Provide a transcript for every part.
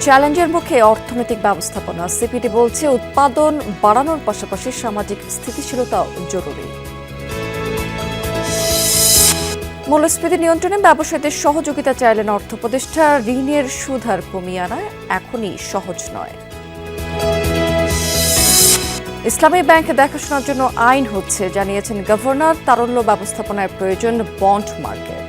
চ্যালেঞ্জের মুখে অর্থনৈতিক ব্যবস্থাপনা। সিপিডি বলছে উৎপাদন বাড়ানোর পাশাপাশি সামাজিক স্থিতিশীলতাও জরুরি। মূল্যস্ফীতি নিয়ন্ত্রণে ব্যবসায়ীদের সহযোগিতা চাইলেন অর্থ উপদেষ্টা। ঋণের সুদহার কমিয়ে আনা এখনই সহজ নয়। ইসলামী ব্যাংক দেখাশোনার জন্য আইন হচ্ছে জানিয়েছেন গভর্নর। তারল্য ব্যবস্থাপনায় প্রয়োজন বন্ড মার্কেট।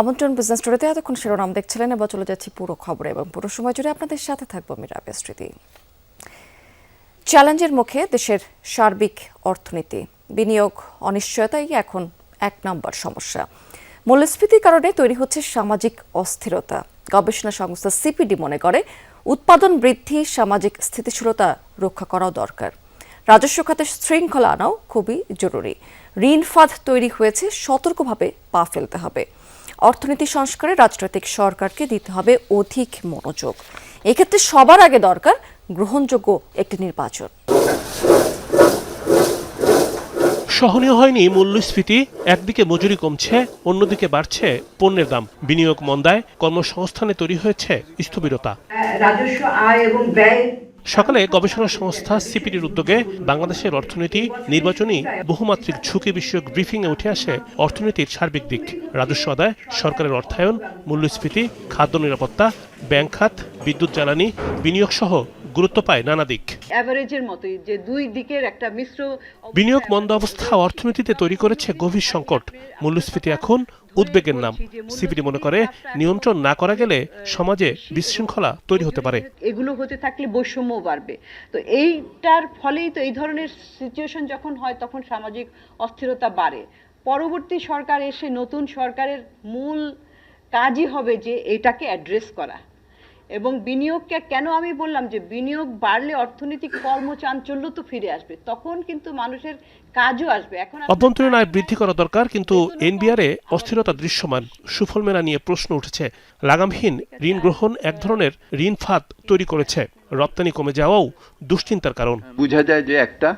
আমন্ত্রণ বিজনেস স্টোরিতে এতক্ষণ শিরোনাম দেখছিলেন। এবার চলে যাচ্ছি পুরো খবরে এবং পুরো সময় জুড়ে আপনাদের সাথে থাকবো আমি রাবেয়া স্মৃতি। চ্যালেঞ্জের মুখে দেশের সার্বিক অর্থনীতি। বিনিয়োগ অনিশ্চয়তাই এখন এক নম্বর সমস্যা। মূল্যস্ফীতির কারণে তৈরি হচ্ছে সামাজিক অস্থিরতা। গবেষণা সংস্থা সিপিডি মনে করে উৎপাদন বৃদ্ধি, সামাজিক স্থিতিশীলতা রক্ষা করাও দরকার। রাজস্ব খাতে শৃঙ্খলা আনাও খুবই জরুরি। ঋণ ফাঁদ তৈরি হয়েছে, সতর্কভাবে পা ফেলতে হবে। অর্থনীতি সংস্কারে রাজনৈতিক সরকারকে দিতে হবে অধিক মনোযোগ। এক্ষেত্রে সবার আগে দরকার গ্রহণযোগ্য একটি নির্বাচন। সহনীয় হয়নি মূল্যস্ফীতি। একদিকে মজুরি কমছে, অন্যদিকে বাড়ছে পণ্যের দাম। বিনিয়োগ মন্দায় কর্মসংস্থানে তৈরি হয়েছে স্থবিরতা। রাজস্ব আয় এবং ব্যয়। সকালে গবেষণা সংস্থা সিপিডির উদ্যোগে বাংলাদেশের অর্থনীতি নির্বাচনী বহুমাত্রিক ঝুঁকি বিষয়ক ব্রিফিংয়ে উঠে আসে অর্থনীতির সার্বিক দিক। রাজস্ব আদায়, সরকারের অর্থায়ন, মূল্যস্ফীতি, খাদ্য নিরাপত্তা, ব্যাংক খাত, বিদ্যুৎ জ্বালানি, বিনিয়োগ সহ গুরুত্ব পায় নানা দিক। এভারেজের মতোই যে দুই দিকের একটা মিশ্র বিনিয়োগ মন্দা অবস্থা অর্থনীতিতে তৈরি করেছে গভীর সংকট। মূল্যস্ফীতি এখন উদ্বেগের নাম। সিপিডি মনে করে নিয়ন্ত্রণ না করা গেলে সমাজে বিশৃঙ্খলা তৈরি হতে পারে। এগুলো হতে থাকলে বৈষম্য বাড়বে। তো এইটার ফলেই তো এই ধরনের সিচুয়েশন যখন হয় তখন সামাজিক অস্থিরতা বাড়ে। পরবর্তী সরকার এসে নতুন সরকারের মূল কাজই হবে যে এটাকে অ্যাড্রেস করা। এবং বিনিয়োগকে কেন আমি বললাম যে বিনিয়োগ বাড়লে অর্থনৈতিক কর্মচাঞ্চল্য তো ফিরে আসবে, তখন কিন্তু মানুষের কাজও আসবে। এখন অভ্যন্তরীণ আয় বৃদ্ধি করা দরকার, কিন্তু এনবিআরে অস্থিরতা দৃশ্যমান। সুফল মেলা নিয়ে প্রশ্ন উঠেছে। লাগামহীন ঋণ গ্রহণ এক ধরনের ঋণ ফাঁদ তৈরি করেছে। রপ্তানি কমে যাওয়াও দুশ্চিন্তার কারণ। বোঝা যায় যে একটা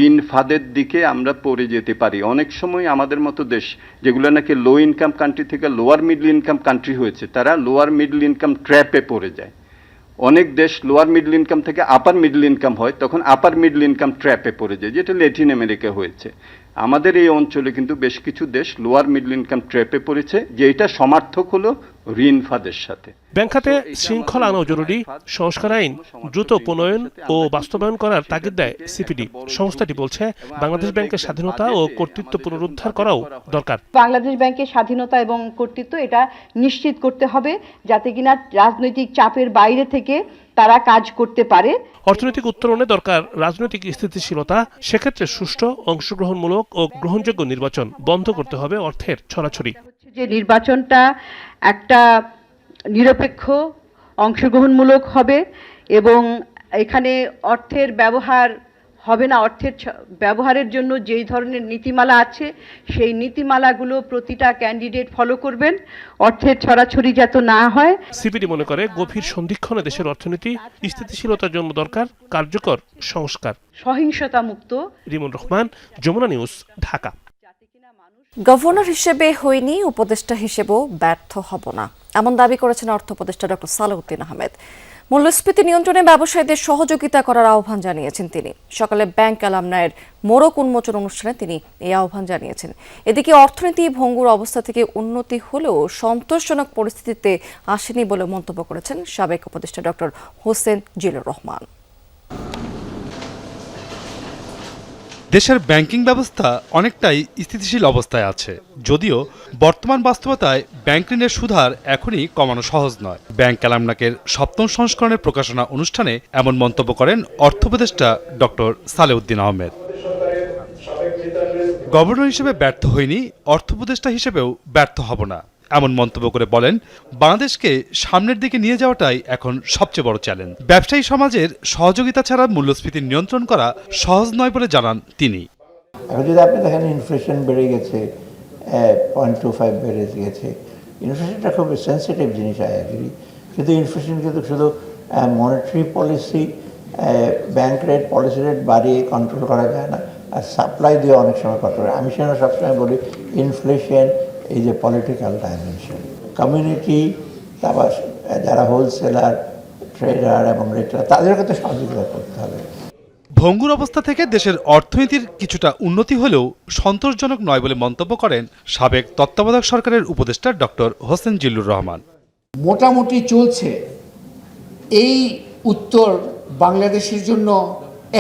ঋণ ফাঁদের দিকে আমরা পড়ে যেতে পারি। অনেক সময় আমাদের মতো দেশ যেগুলো নাকি লো ইনকাম কান্ট্রি থেকে লোয়ার মিডল ইনকাম কান্ট্রি হয়েছে, তারা লোয়ার মিডল ইনকাম ট্র্যাপে পড়ে যায়। অনেক দেশ লোয়ার মিডল ইনকাম থেকে আপার মিডল ইনকাম হয়, তখন আপার মিডল ইনকাম ট্র্যাপে পড়ে যায়, যেটা ল্যাটিন আমেরিকা হয়েছে। আমাদের এই অঞ্চলে কিন্তু বেশ কিছু দেশ লোয়ার মিডল ইনকাম ট্র্যাপে পড়েছে, যে এটা সমার্থক হলো ঋণ ফাঁদের সাথে। ব্যাংক খাতে শৃঙ্খলা আনাও জরুরি। সংস্কার আইন দ্রুত প্রণয়ন ও বাস্তবায়ন করার তাগিদ দেয় সিপিডি। সংস্থাটি বলছে বাংলাদেশ ব্যাংকের স্বাধীনতা ও কর্তৃত্ব পুনরুদ্ধার করাও দরকার। বাংলাদেশ ব্যাংকের স্বাধীনতা এবং কর্তৃত্ব এটা নিশ্চিত করতে হবে, যাতে কিনা রাজনৈতিক চাপের বাইরে থেকে তারা কাজ করতে পারে। অর্থনৈতিক উত্তরণে দরকার রাজনৈতিক স্থিতিশীলতা। সেক্ষেত্রে সুষ্ঠু, অংশগ্রহণমূলক ও গ্রহণযোগ্য নির্বাচন। বন্ধ করতে হবে অর্থের ছড়াছড়ি। যে নির্বাচনটা একটা নিরপেক্ষ, অংশগ্রহণমূলক হবে এবং এখানে অর্থের ব্যবহার হবে না। অর্থের ব্যবহারের জন্য যেই ধরনের নীতিমালা আছে সেই নীতিমালাগুলো প্রতিটা ক্যান্ডিডেট ফলো করবেন। অর্থের ছড়াছড়ি যাতে না হয়। সিপিডি মনে করে গভীর সন্ধিক্ষণে দেশের অর্থনীতি স্থিতিশীলতার জন্য দরকার কার্যকর সংস্কার। সহিংসতা মুক্ত। রিমন রহমান, যমুনা নিউজ, ঢাকা। গভর্নর হিসেবে হইনি, উপদেষ্টা হিসেবেও ব্যর্থ হব না, এমন দাবি করেছেন অর্থ উপদেষ্টা ডক্টর সালেউদ্দিন আহমেদ। মূল্যস্ফীতি নিয়ন্ত্রণে ব্যবসায়ীদের সহযোগিতা করার আহ্বান জানিয়েছেন তিনি। সকালে ব্যাংক অ্যালামনাইয়ের মোড়ক উন্মোচন অনুষ্ঠানে তিনি এই আহ্বান জানিয়েছেন। এদিকে অর্থনীতি ভঙ্গুর অবস্থা থেকে উন্নতি হলেও সন্তোষজনক পরিস্থিতিতে আসেনি বলে মন্তব্য করেছেন সাবেক উপদেষ্টা ডক্টর হোসেন জিল্লুর রহমান। দেশের ব্যাংকিং ব্যবস্থা অনেকটাই স্থিতিশীল অবস্থায় আছে, যদিও বর্তমান বাস্তবতায় ব্যাংক ঋণের সুদহার এখনই কমানো সহজ নয়। ব্যাংক অ্যালামনাকের ৭ম সংস্করণের প্রকাশনা অনুষ্ঠানে এমন মন্তব্য করেন অর্থ উপদেষ্টা ডক্টর সালেউদ্দিন আহমেদ। গভর্নর হিসেবে ব্যর্থ হয়নি, অর্থ উপদেষ্টা হিসেবেও ব্যর্থ হব না, এমন মন্তব্য করে বলেন বাংলাদেশকে সামনের দিকে নিয়ে যাওয়াটাই এখন সবচেয়ে বড় চ্যালেঞ্জ। ব্যবসায়ী সমাজের সহযোগিতা ছাড়া মূল্যস্ফীতি নিয়ন্ত্রণ করা সহজ নয় বলে জানান তিনি। এখন যদি আপনি দেখেন ইনফ্লেশন বেড়ে গেছে, 0.25 বেড়ে গিয়েছে। ইনফ্লেশনটা খুব সেন্সিটিভ জিনিস, আই এগ্রি, কিন্তু ইনফ্লেশন কিন্তু শুধু monetary policy, bank rate, policy rate বাড়িয়ে কন্ট্রোল করা যায় না, আর সাপ্লাই দিয়ে অনেক সময় কন্ট্রোল করে। আমি সেখানে সবসময় বলি ইনফ্লেশন এই যে পলিটিক্যাল ডাইমেনশন, কমিউনিটি, তারপর যারা হোলসেলার, ট্রেডার এবং রিটেলার, তাদেরকে তো সহযোগিতা করতে হবে। ভঙ্গুর অবস্থা থেকে দেশের অর্থনীতির কিছুটা উন্নতি হলেও সন্তোষজনক নয় বলে মন্তব্য করেন সাবেক তত্ত্বাবধায়ক সরকারের উপদেষ্টা ডক্টর হোসেন জিল্লুর রহমান। মোটামুটি চলছে, এই উত্তর বাংলাদেশের জন্য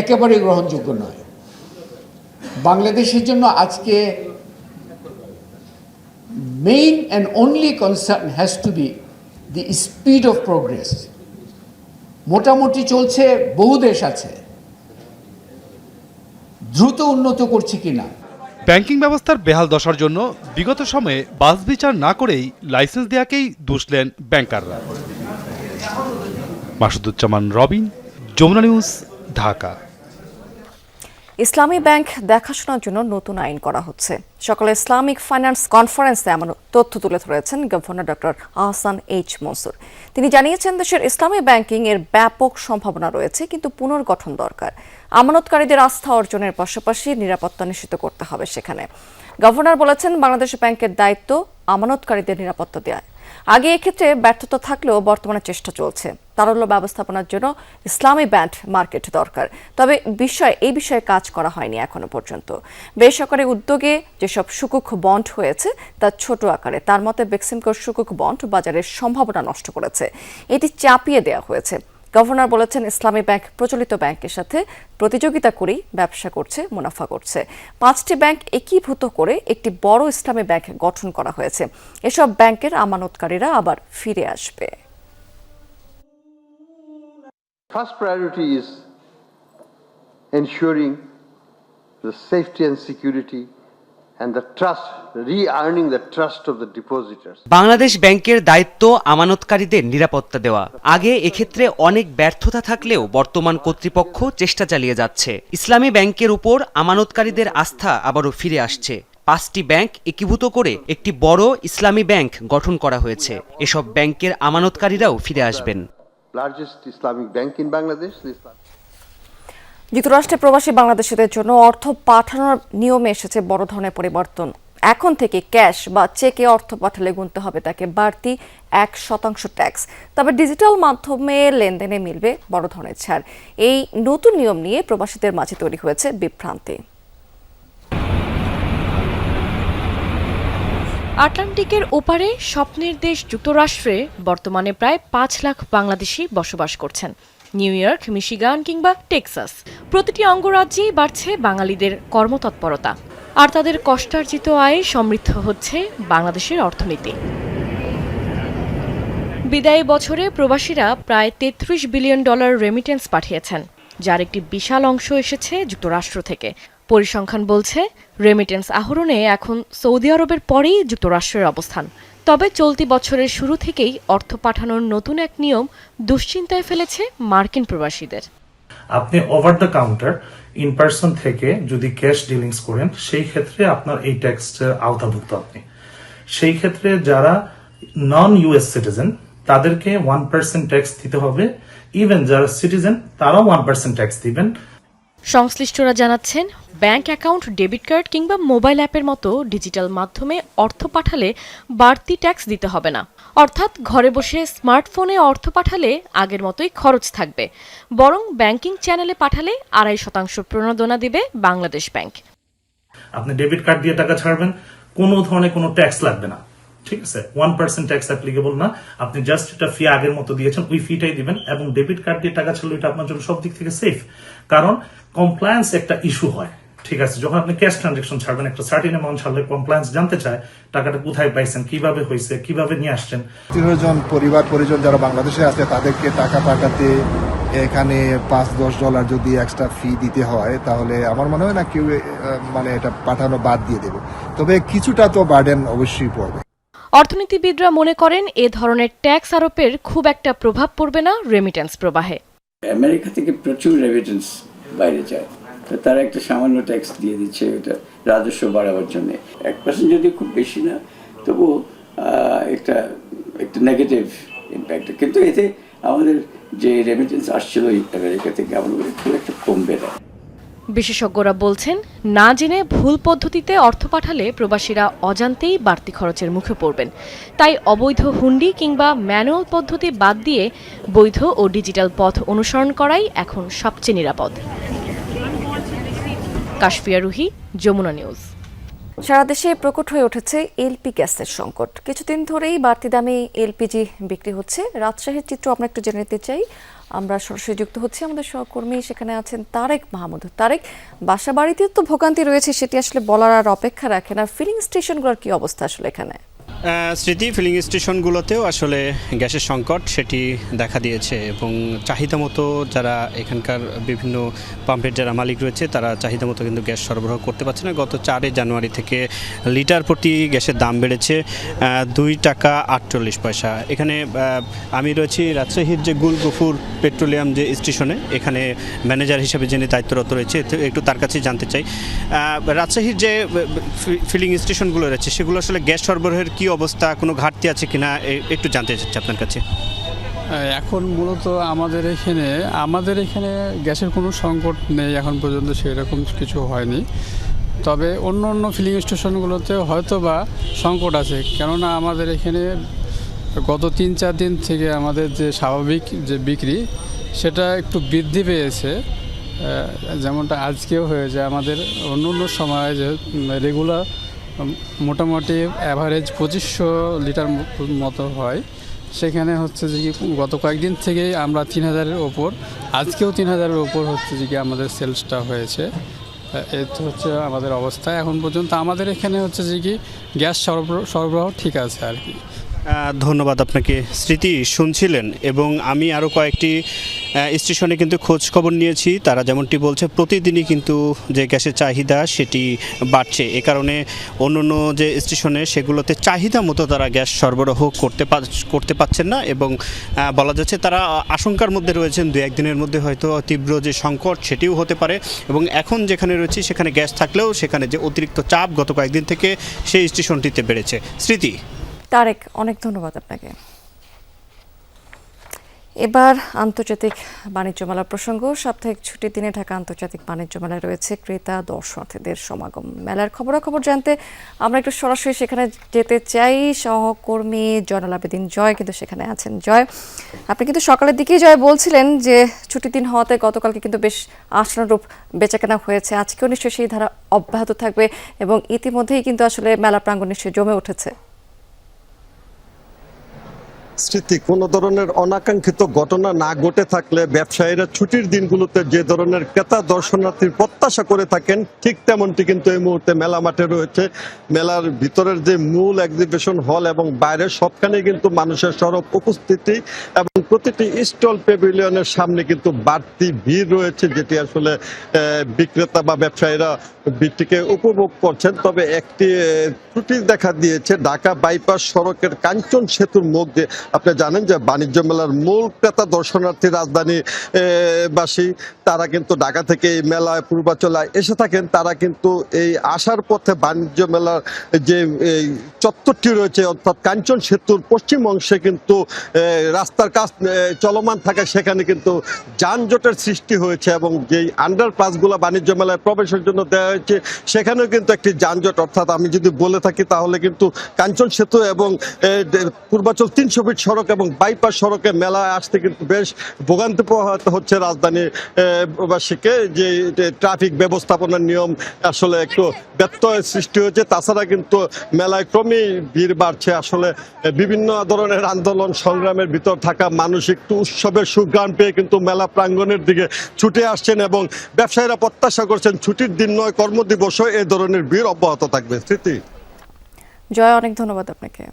একেবারে গ্রহণযোগ্য নয়। বাংলাদেশের জন্য আজকে main and only concern has to be the speed of progress. মোটামুটি চলছে, বহু দেশ আছে, দ্রুত উন্নত করছে কিনা। ব্যাংকিং ব্যবস্থার বেহাল দশার জন্য বিগত সময়ে বাছ বিচার না করেই লাইসেন্স দেওয়াকেই দুষলেন ব্যাংকাররা। মাসুদুজ্জামান রবিন, যমুনা নিউজ, ঢাকা। ইসলামী ব্যাংক দেখাশোনার জন্য নতুন আইন করা হচ্ছে। সকালে ইসলামিক ফাইন্যান্স কনফারেন্সে এমন তথ্য তুলে ধরেছেন governor doctor Ahsan H Mansur. তিনি জানিয়েছেন, দেশের ইসলামী ব্যাংকিং এর ব্যাপক সম্ভাবনা রয়েছে, কিন্তু পুনর্গঠন দরকার। আমানতকারীদের আস্থা অর্জনের পাশাপাশি নিরাপত্তা নিশ্চিত করতে হবে সেখানে। গভর্নর বলেছেন, বাংলাদেশ ব্যাংকের দায়িত্ব আমানতকারীদের নিরাপত্তা দেওয়া। আগে এক্ষেত্রে ব্যর্থতা থাকলেও বর্তমানে চেষ্টা চলছে। তারল্য ব্যবস্থাপনার জন্য ইসলামী ব্যাংক মার্কেট দরকার, তবে এই বিষয়ে কাজ করা হয়নি এখনো পর্যন্ত। বেসরকারি উদ্যোগে যেসব সুকুক বন্ড হয়েছে তা ছোট আকারে। তার মতে বেক্সিমকোর সুকুক বন্ড বাজারের সম্ভাবনা নষ্ট করেছে, এটি চাপিয়ে দেওয়া হয়েছে। গভর্নর বলেছেন, ইসলামী ব্যাংক প্রচলিত ব্যাংকের সাথে প্রতিযোগিতা করেই ব্যবসা করছে, মুনাফা করছে। 5টি ব্যাংক একীভূত করে একটি বড় ইসলামী ব্যাংক গঠন করা হয়েছে। এসব ব্যাংকের আমানতকারীরা আবার ফিরে আসবে। First priority is ensuring the safety and security and the trust, re-earning the trust of the depositors. Bangladesh ব্যাংকের দায়িত্ব আমানতকারীদের নিরাপত্তা দেওয়া। আগে এক্ষেত্রে অনেক ব্যর্থতা থাকলেও বর্তমান কর্তৃপক্ষ চেষ্টা চালিয়ে যাচ্ছে। ইসলামী ব্যাংকের উপর আমানতকারীদের আস্থা আবারও ফিরে আসছে। 5টি ব্যাংক একীভূত করে একটি বড় ইসলামী ব্যাংক গঠন করা হয়েছে। এসব ব্যাংকের আমানতকারীরাও ফিরে আসবেন। Largest Islamic bank in Bangladesh. যুক্তরাষ্ট্রে প্রবাসী বাংলাদেশিদের জন্য অর্থ পাঠানোর নিয়মে এসেছে বড় ধরনের পরিবর্তন। এখন থেকে ক্যাশ বা চেকে অর্থ পাঠালে গুনতে হবে তাকে বাড়তি 1% ট্যাক্স। তবে ডিজিটাল মাধ্যমে লেনদেনে মিলবে বড় ধরনের ছাড়। এই নতুন নিয়ম নিয়ে প্রবাসীদের মাঝে তৈরি হয়েছে বিভ্রান্তি। আটলান্টিকের ওপারে স্বপ্নের দেশ যুক্তরাষ্ট্রে বর্তমানে প্রায় 5 লাখ বাংলাদেশি বসবাস করছেন। নিউ ইয়র্ক, মিশিগান কিংবা টেক্সাস, প্রতিটি অঙ্গরাজ্যেই বাড়ছে বাঙালিদের কর্মতৎপরতা, আর তাদের কষ্টার্জিত আয়ে সমৃদ্ধ হচ্ছে বাংলাদেশের অর্থনীতি। বিদায়ী বছরে প্রবাসীরা প্রায় $33 বিলিয়ন রেমিটেন্স পাঠিয়েছেন, যার একটি বিশাল অংশ এসেছে যুক্তরাষ্ট্র থেকে। পরিসংখ্যান বলছে, রেমিটেন্স আহরণে এখন সৌদি আরবের পরেই যুক্তরাষ্ট্রের অবস্থান। তবে চলতি বছরের শুরু থেকেই অর্থ পাঠানোর নতুন এক নিয়ম দুশ্চিন্তায় ফেলেছে মার্কিন প্রবাসীদের। আপনি over the counter in person থেকে যদি ক্যাশ ডিলিংস করেন, সেই ক্ষেত্রে আপনার এই ট্যাক্সের আওতাভুক্ত আপনি। সেই ক্ষেত্রে যারা নন ইউএস সিটিজেন তাদেরকে 1% ট্যাক্স দিতে হবে। ইভেন যারা সিটিজেন তারাও 1% ট্যাক্স দিবেন। সংশ্লিষ্টরা জানাচ্ছেন, ব্যাংক অ্যাকাউন্ট, ডেবিট কার্ড কিংবা মোবাইল অ্যাপের মতো ডিজিটাল মাধ্যমে অর্থ পাঠালে বাড়তি ট্যাক্স দিতে হবে না। অর্থাৎ ঘরে বসে স্মার্টফোনে অর্থ পাঠালে আগের মতোই খরচ থাকবে, বরং ব্যাংকিং চ্যানেলে পাঠালে 2.5% প্রণোদনা দিবে বাংলাদেশ ব্যাংক। আপনি ডেবিট কার্ড দিয়ে টাকা ছাড়বেন, কোনো ধরনের কোনো ট্যাক্স লাগবে না, ঠিক আছে? 1% ট্যাক্স অ্যাপ্লিকেবল না। আপনি জাস্ট এটা ফি আগের মতো দিয়েছেন, ওই ফিটাই দিবেন। এবং ডেবিট কার্ড দিয়ে টাকা ছাড়লে এটা আপনার জন্য সব দিক থেকে সেফ, কারণ কমপ্লায়েন্স একটা ইস্যু হয়, ঠিক আছে? যখন আপনি ক্যাশ ট্রানজাকশন ছাড়বেন, একটা সার্টেন অ্যামাউন্ট ছাড়লে কমপ্লায়েন্স জানতে চায় টাকাটা কোথায় পাইছেন, কিভাবে হয়েছে, কিভাবে নিয়ে আসছেন। 13 পরিবার পরিজন যারা বাংলাদেশে আছে তাদেরকে টাকা পাঠাতে এখানে $5-10 যদি এক্সট্রা ফি দিতে হয়, তাহলে আমার মনে হয় না কেউ মানে এটা পাঠানো বাদ দিয়ে দেবে। তবে কিছুটা তো বার্ডেন অবশ্যই পড়বে। অর্থনীতিবিদরা মনে করেন, এ ধরনের ট্যাক্স আরোপের খুব একটা প্রভাব পড়বে না রেমিটেন্স প্রবাহে। আমেরিকা থেকে প্রচুর রেমিটেন্স বাইরে যায়, তো তারা একটা সামান্য ট্যাক্স দিয়ে দিচ্ছে এটা রাজস্ব বাড়াবার জন্য। 1% যদি খুব বেশি না, তবুও একটা নেগেটিভ ইম্প্যাক্ট। কিন্তু এতে আমাদের যে রেমিটেন্স আসছিল আমেরিকা থেকে আমাদের খুব একটা কমবে না। বিশেষজ্ঞরা বলছেন, না জেনে ভুল পদ্ধতিতে অর্থ পাঠালে প্রবাসীরা অজান্তেই বাড়তি খরচের মুখে পড়বেন। তাই অবৈধ হুন্ডি কিংবা ম্যানুয়াল পদ্ধতি বাদ দিয়ে বৈধ ও ডিজিটাল পথ অনুসরণ করাই এখন সবচেয়ে নিরাপদ। কাশফিয়া রুহি, যমুনা নিউজ। সারা দেশে প্রকট হয়ে উঠেছে এলপি গ্যাসের সংকট। কিছুদিন ধরেই বাড়তি দামে এলপিজি বিক্রি হচ্ছে। রাজশাহীর চিত্র আমরা একটু জেনে নিতে চাই। আমরা সরাসরি যুক্ত হচ্ছি, আমাদের সহকর্মী সেখানে আছেন তারেক মাহমুদ। তারেক, বাসা বাড়িতে তো ভোগান্তি রয়েছে, সেটি আসলে বলার আর অপেক্ষা রাখে না। ফিলিং স্টেশনগুলোর কি অবস্থা আসলে এখানে? স্মৃতি, ফিলিং স্টেশনগুলোতেও আসলে গ্যাসের সংকট সেটি দেখা দিয়েছে এবং চাহিদা মতো যারা এখানকার বিভিন্ন পাম্পের যারা মালিক রয়েছে তারা চাহিদা মতো কিন্তু গ্যাস সরবরাহ করতে পারছে না। গত 4 জানুয়ারি থেকে লিটার প্রতি গ্যাসের দাম বেড়েছে 2 টাকা 48 পয়সা। এখানে আমি রয়েছি রাজশাহীর যে গুলগফুর পেট্রোলিয়াম যে স্টেশনে, এখানে ম্যানেজার হিসেবে যিনি দায়িত্বরত রয়েছে, একটু তার কাছেই জানতে চাই রাজশাহীর যে ফিলিং স্টেশনগুলো রয়েছে সেগুলো আসলে গ্যাস সরবরাহের কি অবস্থা, কোনো ঘাটতি আছে কিনা একটু জানতে চাচ্ছি আপনার কাছে। এখন মূলত আমাদের এখানে গ্যাসের কোনো সংকট নেই এখন পর্যন্ত, সেরকম কিছু হয়নি। তবে অন্য অন্য ফিলিং স্টেশনগুলোতে হয়তো বা সংকট আছে, কেননা আমাদের এখানে গত 3-4 দিন থেকে আমাদের যে স্বাভাবিক যে বিক্রি সেটা একটু বৃদ্ধি পেয়েছে। যেমনটা আজকেও হয়েছে, আমাদের অন্য অন্য সময় যে রেগুলার মোটামুটি অ্যাভারেজ 2500 লিটার মতো হয়, সেখানে হচ্ছে যে কি গত কয়েকদিন থেকেই আমরা 3000-এর ওপর, আজকেও 3000-এর ওপর হচ্ছে যে কি আমাদের সেলসটা হয়েছে। এই তো হচ্ছে আমাদের অবস্থা এখন পর্যন্ত। আমাদের এখানে হচ্ছে যে কি গ্যাস সরবরাহ ঠিক আছে আর কি। ধন্যবাদ আপনাকে। স্মৃতি শুনছিলেন, এবং আমি আরও কয়েকটি স্টেশনে কিন্তু খোঁজ খবর নিয়েছি। তারা যেমনটি বলছে প্রতিদিনই কিন্তু যে গ্যাসের চাহিদা সেটি বাড়ছে। এ কারণে অন্য অন্য যে স্টেশনে সেগুলোতে চাহিদা মতো তারা গ্যাস সরবরাহ করতে পারছেন না, এবং বলা যাচ্ছে তারা আশঙ্কার মধ্যে রয়েছেন 2-1 দিনের মধ্যে হয়তো তীব্র যে সংকট সেটিও হতে পারে। এবং এখন যেখানে রয়েছে সেখানে গ্যাস থাকলেও সেখানে যে অতিরিক্ত চাপ গত কয়েকদিন থেকে সেই স্টেশনটিতে বেড়েছে। স্মৃতি। তারেক, অনেক ধন্যবাদ আপনাকে। এবার আন্তর্জাতিক বাণিজ্য মেলার প্রসঙ্গ। সাপ্তাহিক ছুটির দিনে ঢাকা আন্তর্জাতিক বাণিজ্য মেলায় রয়েছে ক্রেতা দর্শনার্থীদের সমাগম। মেলার খবরাখবর জানতে আমরা একটু সরাসরি সেখানে যেতে চাই। সহকর্মী জয়নাল আবেদিন জয় কিন্তু সেখানে আছেন। জয়, আপনি কিন্তু সকালের দিকেই জয় বলছিলেন যে ছুটির দিন হওয়াতে গতকালকে কিন্তু বেশ আশানুরূপ বেচাকেনা হয়েছে, আজকেও নিশ্চয়ই সেই ধারা অব্যাহত থাকবে এবং ইতিমধ্যেই কিন্তু আসলে মেলা প্রাঙ্গণ নিশ্চয়ই জমে উঠেছে। স্মৃতি, কোনো ধরনের অনাকাঙ্ক্ষিত ঘটনা না ঘটে থাকলে ব্যবসায়ীরা ছুটির দিনগুলোতে যে ধরনের ক্রেতা দর্শনার্থীর প্রত্যাশা করে থাকেন ঠিক তেমনটি কিন্তু এই মুহূর্তে মেলা মাঠে রয়েছে। মেলার ভিতরের যে মূল এক্সিবিশন হল এবং বাইরের সবখানে কিন্তু মানুষের সরব উপস্থিতি এবং প্রতিটি স্টল প্যাভিলিয়নের সামনে কিন্তু বাড়তি ভিড় রয়েছে, যেটি আসলে বিক্রেতা বা ব্যবসায়ীরা ভিড়টিকে উপভোগ করছেন। তবে একটি ত্রুটি দেখা দিয়েছে ঢাকা বাইপাস সড়কের কাঞ্চন সেতুর মুখ দিয়ে। আপনি জানেন যে বাণিজ্য মেলার মূল ক্রেতা দর্শনার্থী রাজধানী বাসী, তারা কিন্তু ঢাকা থেকে এই মেলায় পূর্বাচলায় এসে থাকেন। তারা কিন্তু এই আসার পথে বাণিজ্য মেলার যে চত্বরটি রয়েছে অর্থাৎ কাঞ্চন সেতুর পশ্চিম অংশে কিন্তু রাস্তার কাজ চলমান থাকে, সেখানে কিন্তু যানজটের সৃষ্টি হয়েছে এবং যেই আন্ডারপাসগুলো বাণিজ্য মেলায় প্রবেশের জন্য দেওয়া হয়েছে সেখানেও কিন্তু একটি যানজট। অর্থাৎ আমি যদি বলে থাকি তাহলে কিন্তু কাঞ্চন সেতু এবং পূর্বাচল 300 ফিট সড়ক এবং বাইপাস সড়কে মেলায় আসতে কিন্তু বেশ ভোগান্তি পোহাতে হচ্ছে রাজধানীবাসীকে। যে ট্রাফিক ব্যবস্থাপনার নিয়ম আসলে একটু ব্যত্যয় সৃষ্টি হয়েছে। তাছাড়া কিন্তু মেলায় ক্রমেই ভিড় বাড়ছে। আসলে বিভিন্ন ধরনের আন্দোলন সংগ্রামের ভিতর থাকা মানুষ একটু উৎসবের সুঘ্রাণ পেয়ে কিন্তু মেলা প্রাঙ্গণের দিকে ছুটে আসছেন এবং ব্যবসায়ীরা প্রত্যাশা করছেন ছুটির দিন নয় কর্মদিবসও এই ধরনের ভিড় অব্যাহত থাকবে। স্মৃতি। জয়, অনেক ধন্যবাদ আপনাকে।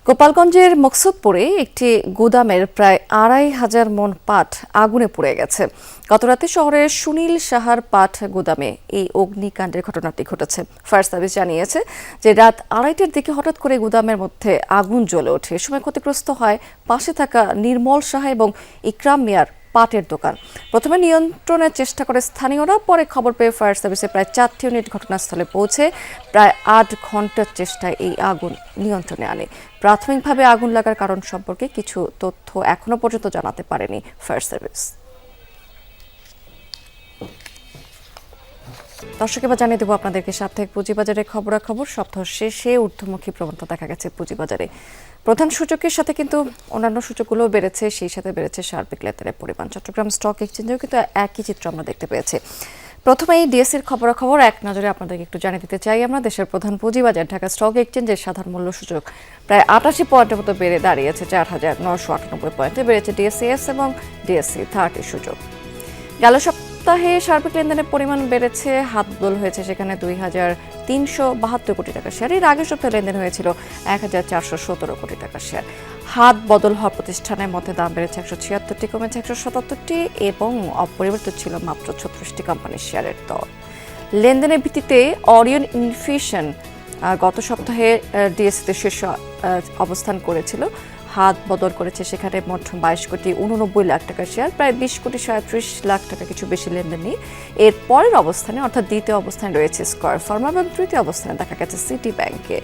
গোপালগঞ্জের মকসুদপুরে একটি গুদামের প্রায় 2500 মন পাট আগুনে পুড়ে গেছে। গতরাতে শহরের সুনীল সাহার পাট গুদামে এই অগ্নিকাণ্ডের ঘটনাটি ঘটেছে। ফায়ার সার্ভিস জানিয়েছে যে রাত 2:30টার দিকে হঠাৎ করে গুদামের মধ্যে আগুন জ্বলে ওঠে। এ সময় ক্ষতিগ্রস্ত হয় পাশে থাকা নির্মল সাহা এবং ইকরাম মিয়ার পাটের দোকান। প্রথমে নিয়ন্ত্রণের চেষ্টা করে স্থানীয়রা, পরে খবর পেয়ে ফায়ার সার্ভিসের প্রায় 4টি ইউনিট ঘটনাস্থলে পৌঁছে প্রায় 8 ঘন্টার চেষ্টায় এই আগুন নিয়ন্ত্রণে আনে। প্রাথমিকভাবে আগুন লাগার কারণ সম্পর্কে কিছু তথ্য এখনো পর্যন্ত জানাতে পারেনি ফায়ার সার্ভিস। দর্শক, এবার জানিয়ে দেবো আপনাদেরকে সাপ্তাহিক পুঁজিবাজারের খবরাখবর। সপ্তাহ শেষে ঊর্ধ্বমুখী প্রবণতা দেখা গেছে পুঁজিবাজারে। প্রধান সূচকের সাথে কিন্তু অন্যান্য সূচকগুলোও বেড়েছে, সেই সাথে বেড়েছে সার্বিক লেনদেনের পরিমাণ। চট্টগ্রাম স্টক এক্সচেঞ্জেও কিন্তু একই চিত্র আমরা দেখতে পেয়েছি। প্রথমে এই ডিএসসির খবরাখবর এক নজরে আপনাদেরকে একটু জানিয়ে দিতে চাই আমরা। দেশের প্রধান পুঁজিবাজার ঢাকা স্টক এক্সচেঞ্জের সাধারণ মূল্য সূচক প্রায় 88 পয়েন্টের মতো বেড়ে দাঁড়িয়েছে 4,998 পয়েন্টে। বেড়েছে ডিএসসিএস এবং ডিএসসি 30 সূচক। গেল সপ্তাহে সার্বিক লেনদেনের পরিমাণ বেড়েছে, হাত বদল হয়েছে সেখানে 2,372 কোটি টাকা শেয়ার। এর আগের সপ্তাহে লেনদেন হয়েছিল 1,417 কোটি টাকা শেয়ার। হাত বদল হওয়া প্রতিষ্ঠানের মধ্যে দাম বেড়েছে 176টি, কমেছে 177টি এবং অপরিবর্তিত ছিল মাত্র 36টি কোম্পানির শেয়ারের দর। লেনদেনের ভিত্তিতে অরিয়ন ইনফিউশন গত সপ্তাহে ডিএসসিতে শীর্ষ অবস্থান করেছিল। হাত বদল করেছে সেখানে মোট 22,89 লাখ টাকা শেয়ার, প্রায় 20,37 লাখ টাকা, কিছু বেশি লেনদেন নেই। এর পরের অবস্থানে অর্থাৎ দ্বিতীয় অবস্থানে রয়েছে স্কয়ার ফার্মা এবং তৃতীয় অবস্থানে দেখা গেছে সিটি ব্যাংকে।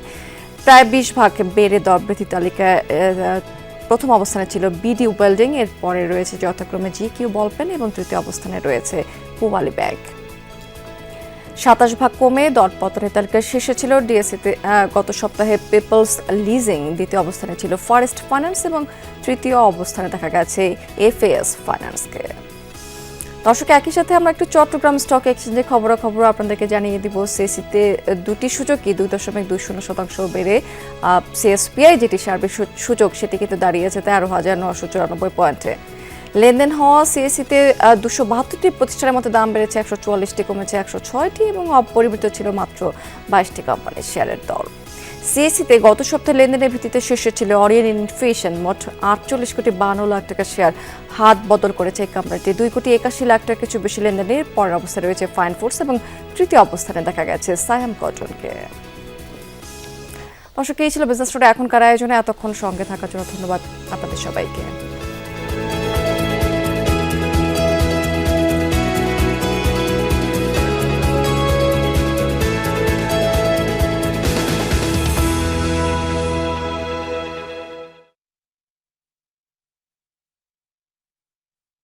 প্রায় 20 ভাগ বেড়ে দর বৃদ্ধি তালিকায় প্রথম অবস্থানে ছিল বিডি ওয়েল্ডিং, এর পরে রয়েছে যথাক্রমে জিকিউ বলপেন এবং তৃতীয় অবস্থানে রয়েছে পূবালী ব্যাংক। 27 ভাগ কমে দর পতনের তালিকায় শীর্ষে ছিল ডিএসসিতে গত সপ্তাহে পিপলস লিজিং, দ্বিতীয় অবস্থানে ছিল ফরেস্ট ফাইন্যান্স এবং তৃতীয় অবস্থানে দেখা গেছে এফএএস ফাইন্যান্সকে। দর্শক, একই সাথে আমরা একটু চট্টগ্রাম স্টক এক্সচেঞ্জের খবরাখবর আপনাদেরকে জানিয়ে দিব। সিএসিতে দুটি সূচকই 2.20% বেড়ে সিএসপিআই যেটি সার্বিক সূচক সেটি কিন্তু দাঁড়িয়েছে 13,994 পয়েন্টে। লেনদেন হওয়া সিএসিতে 272টি প্রতিষ্ঠানের মধ্যে দাম বেড়েছে 144টি, কমেছে 106টি এবং অপরিবর্তিত ছিল মাত্র 22টি কোম্পানির শেয়ারের দর। সিএসিতে গত সপ্তাহে লেনদেনের ভিত্তিতে শীর্ষে ছিল অরিয়ন ইনফিউশন, মোট 48,52 লাখ টাকা শেয়ার হাত বদল করেছে এই কোম্পানিটি। 2,81 লাখ টাকা কিছু বেশি লেনদেনের পরের অবস্থায় রয়েছে ফাইন ফুডস এবং তৃতীয় অবস্থানে দেখা গেছে সায়াম কটনকে। দর্শক, এই ছিল বিজনেস টুডে এখনকার আয়োজনে। এতক্ষণ সঙ্গে থাকার জন্য ধন্যবাদ আপনাদের সবাইকে।